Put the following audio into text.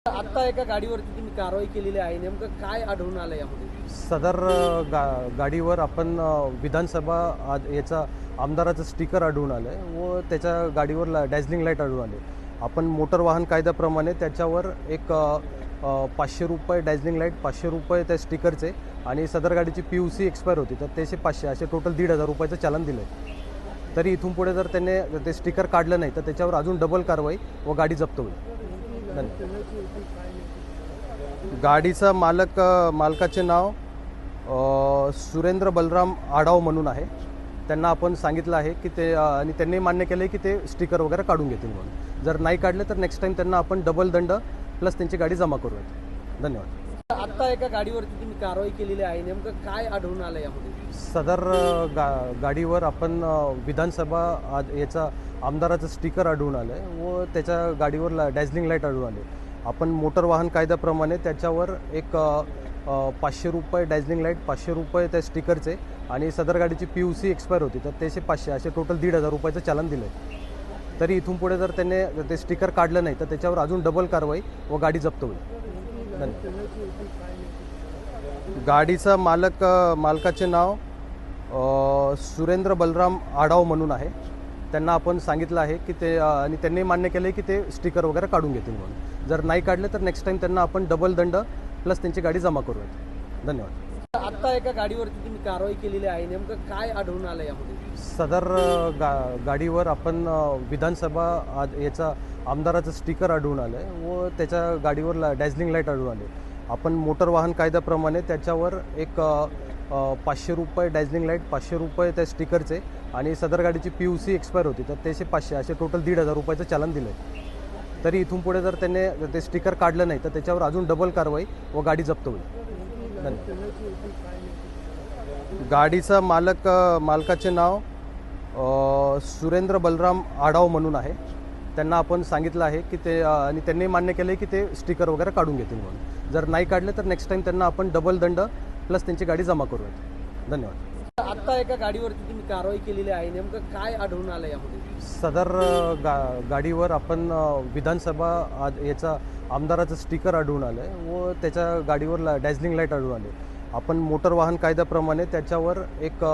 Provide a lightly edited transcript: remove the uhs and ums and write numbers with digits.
आता एका गाडीवरती तुम्ही कारवाई केलेली आहे, नेमकं काय आढळून आलं यामध्ये? सदर गाडीवर आपण विधानसभा याचा आमदाराचं स्टिकर आढळून आलं आहे व त्याच्या गाडीवर डॅझलिंग लाईट आढळून आले. आपण मोटर वाहन कायद्याप्रमाणे त्याच्यावर एक 500 रुपये डॅझलिंग लाईट, 500 रुपये त्या स्टिकरचे आणि सदर गाडीची PUC एक्सपायर होती, तर त्याचे 500 असे टोटल 1,500 रुपयाचं चालन दिलं आहे. तरी इथून पुढे जर त्याने ते स्टिकर काढलं नाही तर त्याच्यावर अजून डबल कारवाई व गाडी जप्त होईल. गाडीचा मालकाचे नाव सुरेंद्र बलराम आडाव म्हणून आहे. त्यांना आपण सांगितलं आहे की ते आणि त्यांनी मान्य केलं आहे की ते स्टिकर वगैरे काढून घेतील म्हणून. जर नाही काढले तर नेक्स्ट टाईम त्यांना आपण डबल दंड प्लस त्यांची गाडी जमा करूयात. धन्यवाद. आता एका गाडीवरती तुम्ही कारवाई केलेली आहे, नेमकं काय आढळून आलं यामध्ये? सदर गाडीवर आपण विधानसभा याचा आमदाराचं स्टिकर आढळून आलं आहे व त्याच्या गाडीवर डॅझलिंग लाईट आढळून आले. आपण मोटर वाहन कायद्याप्रमाणे त्याच्यावर एक 500 रुपये डॅझलिंग लाईट, 500 रुपये त्या स्टिकरचे आणि सदर गाडीची PUC एक्सपायर होती, तर त्याचे 500 असे टोटल 1,500 रुपयाचं चालन दिलं आहे. तरी इथून पुढे जर त्याने ते स्टिकर काढलं नाही तर त्याच्यावर अजून डबल कारवाई व गाडी जप्त होईल. गाडीचा मालकाचे नाव सुरेंद्र बलराम आडाव म्हणून आहे. त्यांना आपण सांगितलं आहे की ते आणि त्यांनी मान्य केलं आहे की ते स्टिकर वगैरे काढून घेतील म्हणून. जर नाही काढले तर नेक्स्ट टाईम त्यांना आपण डबल दंड प्लस त्यांची गाडी जमा करूयात. धन्यवाद. आता एका गाडीवरती तुम्ही कारवाई केलेली आहे, नेमकं काय आढळून आलं यामध्ये? सदर गाडीवर आपण विधानसभा याचा आमदाराचं स्टिकर आढळून आलं आहे व त्याच्या गाडीवर डॅझलिंग लाईट आढळून आले. आपण मोटर वाहन कायद्याप्रमाणे त्याच्यावर एक 500 रुपये डॅझलिंग लाईट, 500 रुपये त्या स्टिकरचे आणि सदर गाडीची PUC एक्सपायर होती, तर त्याचे 500 असे टोटल 1,500 रुपयाचं चालन दिलं आहे. तरी इथून पुढे जर त्याने ते स्टिकर काढलं नाही तर त्याच्यावर अजून डबल कारवाई व गाडी जप्त होईल. गाडीचा मालकाचे नाव सुरेंद्र बलराम आडाव म्हणून आहे. त्यांना आपण सांगितलं आहे की ते आणि त्यांनी मान्य केलं आहे की ते स्टिकर वगैरे काढून घेतील म्हणून. जर नाही काढले तर नेक्स्ट टाईम त्यांना आपण डबल दंड प्लस त्यांची गाडी जमा करूयात. धन्यवाद. आता एका गाडीवरती तुम्ही कारवाई केलेली आहे, नेमकं काय आढळून आलं यामध्ये? सदर गाडीवर आपण विधानसभा याचा आमदाराचं स्टिकर आढळून आलं आहे व त्याच्या गाडीवर डॅझलिंग लाईट आढळून आले. आपण मोटर वाहन कायद्याप्रमाणे त्याच्यावर एक